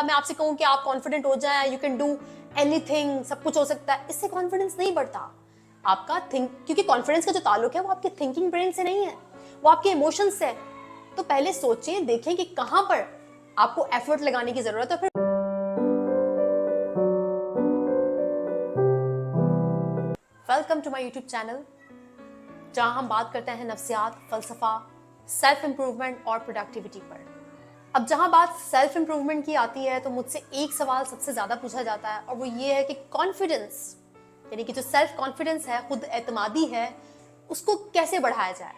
मैं आपसे कहूँ कि आप कॉन्फिडेंट हो जाएं, यू कैन डू एनीथिंग, सब कुछ हो सकता है, इससे कॉन्फिडेंस नहीं बढ़ता आपका। क्योंकि कॉन्फिडेंस का जो ताल्लुक है वो आपके थिंकिंग ब्रेन से नहीं है, वो आपके इमोशंस से है। तो पहले सोचें, देखें कि कहाँ पर आपको एफर्ट लगाने की जरूरत है। फिर welcome to my YouTube channel, जहां हम बात करते हैं नफ्सियात, फलसफा, सेल्फ इंप्रूवमेंट और प्रोडक्टिविटी पर। अब जहां बात सेल्फ इंप्रूवमेंट की आती है तो मुझसे एक सवाल सबसे ज्यादा पूछा जाता है, और वो ये है कि कॉन्फिडेंस, यानी कि जो सेल्फ कॉन्फिडेंस है, खुद एतमादी है, उसको कैसे बढ़ाया जाए।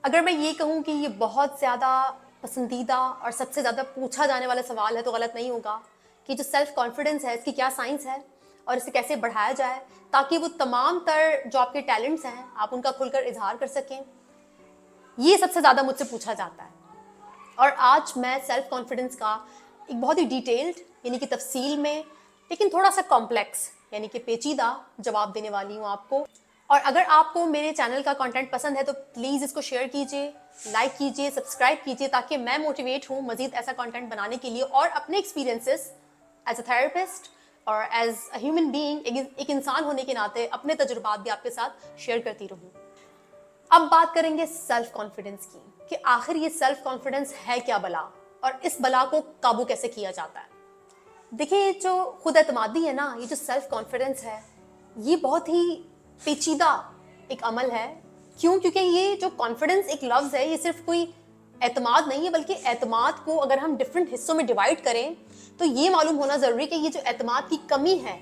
अगर मैं ये कहूँ कि ये बहुत ज़्यादा पसंदीदा और सबसे ज़्यादा पूछा जाने वाला सवाल है तो गलत नहीं होगा कि जो सेल्फ कॉन्फिडेंस है इसकी क्या साइंस है और इसे कैसे बढ़ाया जाए, ताकि वो तमाम तर जो आपके टैलेंट्स हैं आप उनका खुलकर इजहार कर सकें। ये सबसे ज़्यादा मुझसे पूछा जाता है, और आज मैं सेल्फ कॉन्फिडेंस का एक बहुत ही डिटेल्ड, यानी कि तफसील में, लेकिन थोड़ा सा कॉम्प्लेक्स, यानी कि पेचीदा जवाब देने वाली हूँ आपको। और अगर आपको मेरे चैनल का कंटेंट पसंद है तो प्लीज़ इसको शेयर कीजिए, लाइक कीजिए, सब्सक्राइब कीजिए, ताकि मैं मोटिवेट हूँ मज़ीद ऐसा कंटेंट बनाने के लिए और अपने एक्सपीरियंसेस एज अ थेरेपिस्ट और एज अ ह्यूमन बीइंग, एक इंसान होने के नाते अपने तजुर्बात भी आपके साथ शेयर करती रहूँ। अब बात करेंगे सेल्फ कॉन्फिडेंस की, कि आखिर ये सेल्फ कॉन्फिडेंस है क्या बला, और इस बला को काबू कैसे किया जाता है। देखिए, ये जो खुद एतमादी है ना, ये जो सेल्फ कॉन्फिडेंस है, ये बहुत ही पेचीदा एक अमल है। क्यों? क्योंकि ये जो कॉन्फिडेंस एक लफ्ज़ है, ये सिर्फ कोई एतमाद नहीं है, बल्कि एतमाद को अगर हम डिफरेंट हिस्सों में डिवाइड करें तो ये मालूम होना ज़रूरी कि ये जो एतमाद की कमी है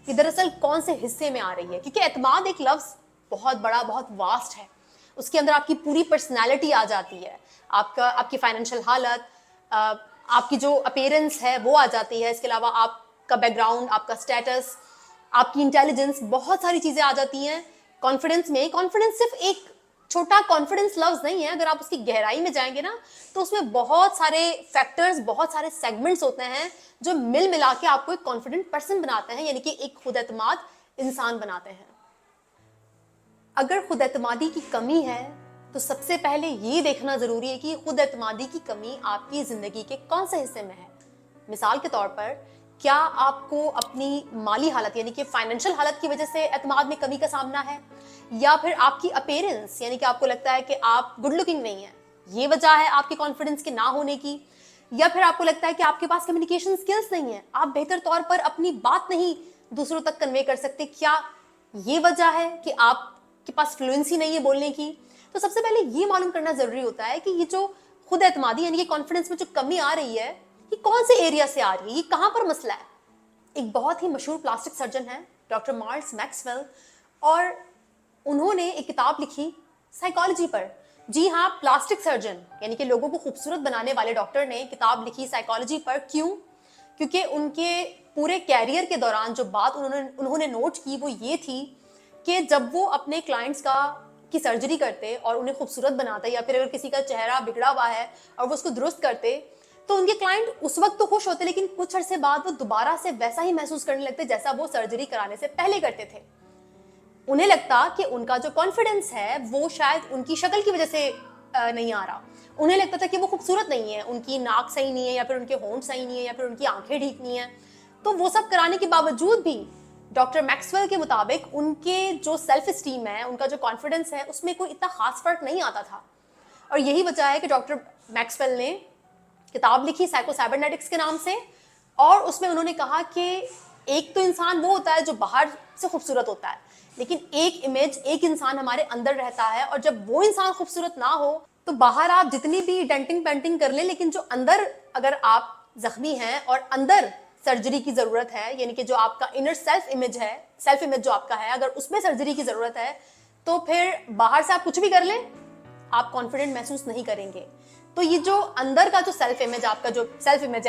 ये दरअसल कौन से हिस्से में आ रही है। क्योंकि एतमाद एक लफ्ज़ बहुत बड़ा, बहुत वास्ट है, उसके अंदर आपकी पूरी पर्सनैलिटी आ जाती है, आपकी फाइनेंशियल हालत, आपकी जो अपीयरेंस है वो आ जाती है, इसके अलावा आपका बैकग्राउंड, आपका स्टेटस, आपकी इंटेलिजेंस, बहुत सारी चीज़ें आ जाती हैं कॉन्फिडेंस में। कॉन्फिडेंस सिर्फ एक छोटा कॉन्फिडेंस लफ्ज़ नहीं है, अगर आप उसकी गहराई में जाएंगे ना तो उसमें बहुत सारे फैक्टर्स, बहुत सारे सेगमेंट्स होते हैं जो मिल मिला के आपको एक कॉन्फिडेंट पर्सन बनाते हैं, यानी कि एक खुद एतमाद इंसान बनाते हैं। अगर खुद एतमादी की कमी है तो सबसे पहले ये देखना ज़रूरी है कि खुद एतमादी की कमी आपकी ज़िंदगी के कौन से हिस्से में है। मिसाल के तौर पर, क्या आपको अपनी माली हालत, यानी कि फाइनेंशियल हालत की वजह से एतमाद में कमी का सामना है, या फिर आपकी अपीयरेंस, यानी कि आपको लगता है कि आप गुड लुकिंग नहीं है, ये वजह है आपके कॉन्फिडेंस के ना होने की, या फिर आपको लगता है कि आपके पास कम्युनिकेशन स्किल्स नहीं है, आप बेहतर तौर पर अपनी बात नहीं दूसरों तक कन्वे कर सकते, क्या ये वजह है कि आपके पास फ्लुएंसी नहीं है बोलने की। तो सबसे पहले ये मालूम करना जरूरी होता है कि ये जो खुद एतमादी, यानी कि कॉन्फिडेंस में जो कमी आ रही है, ये कौन से एरिया से आ रही है, ये कहाँ पर मसला है। एक बहुत ही मशहूर प्लास्टिक सर्जन है डॉक्टर मार्स मैक्सवेल, और उन्होंने एक किताब लिखी साइकोलॉजी पर। जी हाँ, प्लास्टिक सर्जन, यानी कि लोगों को खूबसूरत बनाने वाले डॉक्टर ने किताब लिखी साइकोलॉजी पर। क्यों? क्योंकि उनके पूरे कैरियर के दौरान जो बात उन्होंने नोट की वो ये थी कि जब वो अपने क्लाइंट्स की सर्जरी करते और उन्हें खूबसूरत बनाते, या फिर अगर किसी का चेहरा बिगड़ा हुआ है और वो उसको दुरुस्त करते, तो उनके क्लाइंट उस वक्त तो खुश होते, लेकिन कुछ अरसे बाद वो दोबारा से वैसा ही महसूस करने लगते जैसा वो सर्जरी कराने से पहले करते थे। उन्हें लगता कि उनका जो कॉन्फिडेंस है वो शायद उनकी शक्ल की वजह से नहीं आ रहा। उन्हें लगता था कि वो खूबसूरत नहीं है, उनकी नाक सही नहीं है, या फिर उनके होंठ सही नहीं है, या फिर उनकी आंखें ठीक नहीं है। तो वो सब कराने के बावजूद भी डॉक्टर मैक्सवेल के मुताबिक उनके जो सेल्फ स्टीम है, उनका जो कॉन्फिडेंस है, उसमें कोई इतना खास फर्क नहीं आता था। और यही वजह है कि डॉक्टर मैक्सवेल ने किताब लिखी साइको साइबरनेटिक्स के नाम से, और उसमें उन्होंने कहा कि एक तो इंसान वो होता है जो बाहर से खूबसूरत होता है, लेकिन एक इमेज, एक इंसान हमारे अंदर रहता है, और जब वो इंसान खूबसूरत ना हो तो बाहर आप जितनी भी डेंटिंग पेंटिंग कर लें, लेकिन जो अंदर अगर आप जख्मी हैं और अंदर सर्जरी की ज़रूरत है, यानी कि जो आपका इनर सेल्फ इमेज है, सेल्फ इमेज जो आपका है, अगर उसमें सर्जरी की ज़रूरत है, तो फिर बाहर से आप कुछ भी कर लें, आप कॉन्फिडेंट महसूस नहीं करेंगे। तो ये जो अंदर का जो सेल्फ इमेज है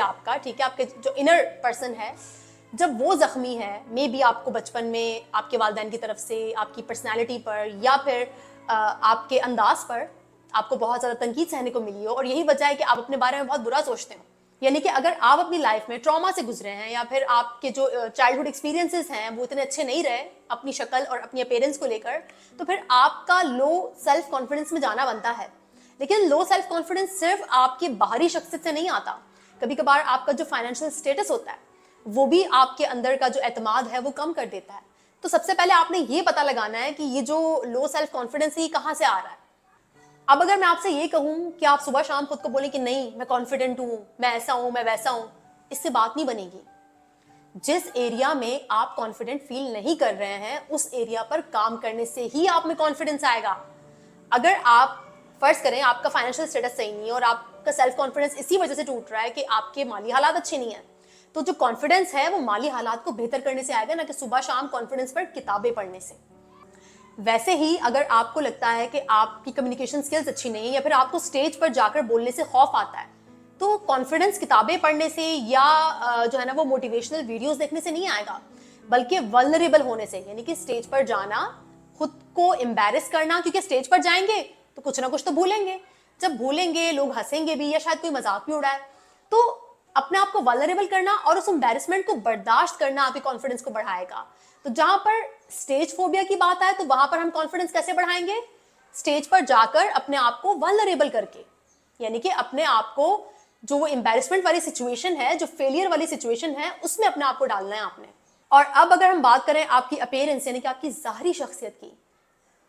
आपका, ठीक है, आपके जो इनर पर्सन है, जब वो जख्मी है, मे बी आपको बचपन में आपके वालिदैन की तरफ से आपकी पर्सनैलिटी पर या फिर आपके अंदाज पर आपको बहुत ज़्यादा तनकीद सहने को मिली हो, और यही वजह है कि आप अपने बारे में बहुत बुरा सोचते हो। यानी कि अगर आप अपनी लाइफ में ट्रॉमा से गुजरे हैं, या फिर आपके जो चाइल्डहुड एक्सपीरियंसेस हैं वो इतने अच्छे नहीं रहे अपनी शक्ल और अपनी अपीयरेंस को लेकर, तो फिर आपका लो सेल्फ कॉन्फिडेंस में जाना बनता है। लेकिन लो सेल्फ कॉन्फिडेंस सिर्फ आपकी बाहरी शख्सियत से नहीं आता, कभी कभार आपका जो फाइनेंशियल स्टेटस होता है वो भी आपके अंदर का जो एतमाद है वो कम कर देता है। तो सबसे पहले आपने ये पता लगाना है कि ये जो लो सेल्फ कॉन्फिडेंस है ये कहाँ से आ रहा है। अब अगर मैं आपसे ये कहूँ कि आप सुबह शाम खुद को बोलें कि नहीं मैं कॉन्फिडेंट हूँ, मैं ऐसा हूँ, मैं वैसा हूँ, इससे बात नहीं बनेगी। जिस एरिया में आप कॉन्फिडेंट फील नहीं कर रहे हैं उस एरिया पर काम करने से ही आप में कॉन्फिडेंस आएगा। अगर आप फर्ज करें आपका फाइनेंशियल स्टेटस सही नहीं है और आपका सेल्फ कॉन्फिडेंस इसी वजह से टूट रहा है कि आपके माली हालात अच्छे नहीं है, तो जो कॉन्फिडेंस है वो माली हालात को बेहतर करने से आएगा, ना कि सुबह शाम कॉन्फिडेंस पर किताबें पढ़ने से। वैसे ही अगर आपको लगता है कि आपकी कम्युनिकेशन स्किल्स अच्छी नहीं है या फिर आपको स्टेज पर जाकर बोलने से खौफ आता है, तो कॉन्फिडेंस किताबें पढ़ने से या जो है ना वो मोटिवेशनल वीडियोस देखने से नहीं आएगा, बल्कि वल्नरेबल होने से, यानी कि स्टेज पर जाना, खुद को एम्बैरेस करना, क्योंकि स्टेज पर जाएंगे तो कुछ ना कुछ तो भूलेंगे। जब भूलेंगे लोग हंसेंगे भी या शायद कोई मजाक भी उड़ाए, तो अपने आप को वल्नरेबल करना और उस एम्बैरेसमेंट को बर्दाश्त करना आपके कॉन्फिडेंस को बढ़ाएगा। तो जहां पर स्टेज फोबिया की बात आए तो वहां पर हम कॉन्फिडेंस कैसे बढ़ाएंगे? स्टेज पर जाकर अपने आप को वल्नरेबल करके, यानी कि अपने आप को जो वो एम्बैरेसमेंट वाली सिचुएशन है, जो फेलियर वाली सिचुएशन है, उसमें अपने आप को डालना है आपने। और अब अगर हम बात करें आपकी अपीयरेंस यानी कि आपकी ज़ाहरी शख्सियत की,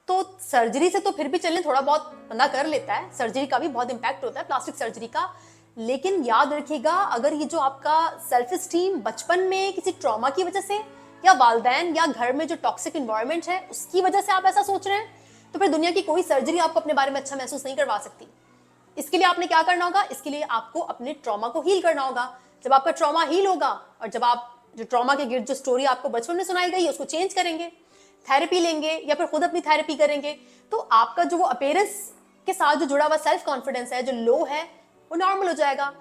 तो सर्जरी से तो फिर भी चलने थोड़ा बहुत बंदा कर लेता है, सर्जरी का भी बहुत इंपैक्ट होता है, प्लास्टिक सर्जरी का। लेकिन याद रखिएगा, अगर ये जो आपका सेल्फ एस्टीम बचपन में किसी ट्रॉमा की वजह से या वालदैन या घर में जो टॉक्सिक इन्वायरमेंट है उसकी वजह से आप ऐसा सोच रहे हैं, तो फिर दुनिया की कोई सर्जरी आपको अपने बारे में अच्छा महसूस नहीं करवा सकती। इसके लिए आपने क्या करना होगा? इसके लिए आपको अपने ट्रॉमा को हील करना होगा। जब आपका ट्रॉमा हील होगा और जब आप जो ट्रॉमा के गिर्द जो स्टोरी आपको बचपन में सुनाई गई उसको चेंज करेंगे, थेरेपी लेंगे या फिर खुद अपनी थेरेपी करेंगे, तो आपका जो वो अपीयरेंस के साथ जो जुड़ा हुआ सेल्फ कॉन्फिडेंस है, जो लो है, वो नॉर्मल हो जाएगा।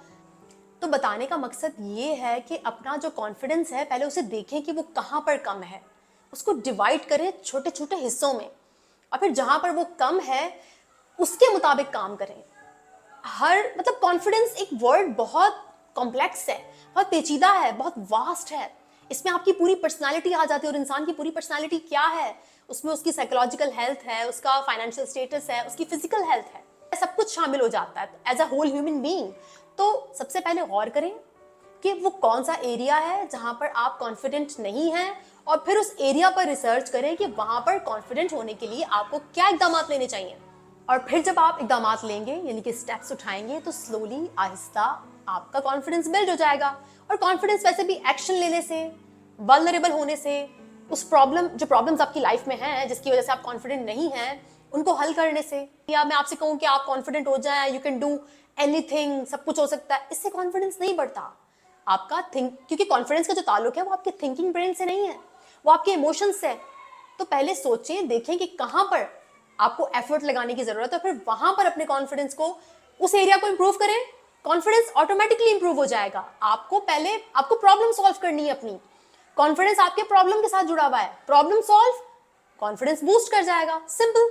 तो बताने का मकसद ये है कि अपना जो कॉन्फिडेंस है पहले उसे देखें कि वो कहाँ पर कम है, उसको डिवाइड करें छोटे छोटे हिस्सों में, और फिर जहाँ पर वो कम है उसके मुताबिक काम करें। मतलब कॉन्फिडेंस एक वर्ड बहुत कॉम्प्लेक्स है, बहुत पेचीदा है, बहुत वास्ट है। इसमें आपकी पूरी पर्सनालिटी आ जाती है, और इंसान की पूरी पर्सनालिटी क्या है, उसमें उसकी साइकोलॉजिकल हेल्थ है, उसका फाइनेंशियल स्टेटस है, उसकी फिजिकल हेल्थ है, सब कुछ शामिल हो जाता है as a whole human being. तो सबसे पहले गौर करें कि वो कौन सा एरिया है जहां पर आप कॉन्फिडेंट नहीं हैं, और फिर उस एरिया पर रिसर्च करें कि वहां पर कॉन्फिडेंट होने के लिए आपको क्या इकदाम लेने चाहिए। और फिर जब आप इकदाम लेंगे यानी कि स्टेप्स उठाएंगे, तो स्लोली आहिस्ता आपका कॉन्फिडेंस बिल्ड हो जाएगा। और कॉन्फिडेंस वैसे भी एक्शन लेने से, वल्नरेबल होने से, उस जो प्रॉब्लम्स आपकी लाइफ में हैं जिसकी वजह से आप कॉन्फिडेंट नहीं हैं, उनको हल करने से, या मैं आपसे कहूँ कि आप कॉन्फिडेंट हो जाएं, यू कैन डू एनीथिंग, सब कुछ हो सकता है, इससे कॉन्फिडेंस नहीं बढ़ता आपका। क्योंकि कॉन्फिडेंस का जो ताल्लुक है वो आपके थिंकिंग ब्रेन से नहीं है, वो आपके इमोशंस से। तो पहले सोचें, देखें कि कहाँ पर आपको एफर्ट लगाने की जरूरत है, फिर वहां पर अपने कॉन्फिडेंस को, उस एरिया को इंप्रूव करें, कॉन्फिडेंस ऑटोमेटिकली इंप्रूव हो जाएगा। आपको प्रॉब्लम सॉल्व करनी है अपनी, कॉन्फिडेंस आपके प्रॉब्लम के साथ जुड़ा हुआ है, प्रॉब्लम सॉल्व, कॉन्फिडेंस बूस्ट कर जाएगा, सिंपल।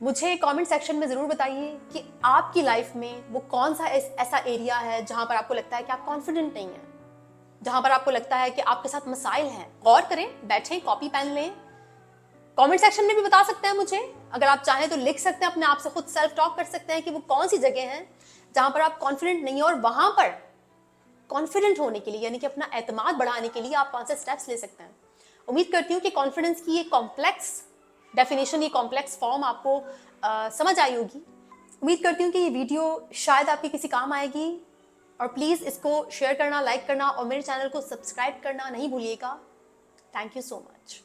मुझे कमेंट सेक्शन में जरूर बताइए कि आपकी लाइफ में वो कौन सा ऐसा एरिया है जहां पर आपको लगता है कि आप कॉन्फिडेंट नहीं है, जहां पर आपको लगता है कि आपके साथ मसाइल हैं। गौर करें, बैठें, कॉपी पेन लें, कमेंट सेक्शन में भी बता सकते हैं मुझे। अगर आप चाहें तो लिख सकते हैं, अपने आप से खुद सेल्फ टॉक कर सकते हैं कि वो कौन सी जगह है जहां पर आप कॉन्फिडेंट नहीं है, और वहां पर कॉन्फिडेंट होने के लिए यानी कि अपना एतमाद बढ़ाने के लिए आप कौन से स्टेप्स ले सकते हैं। उम्मीद करती हूँ कि कॉन्फिडेंस की ये कॉम्प्लेक्स डेफिनेशन, ये कॉम्प्लेक्स फॉर्म आपको समझ आई होगी। उम्मीद करती हूँ कि ये वीडियो शायद आपके किसी काम आएगी, और प्लीज़ इसको शेयर करना, लाइक करना और मेरे चैनल को सब्सक्राइब करना नहीं भूलिएगा। Thank you so much.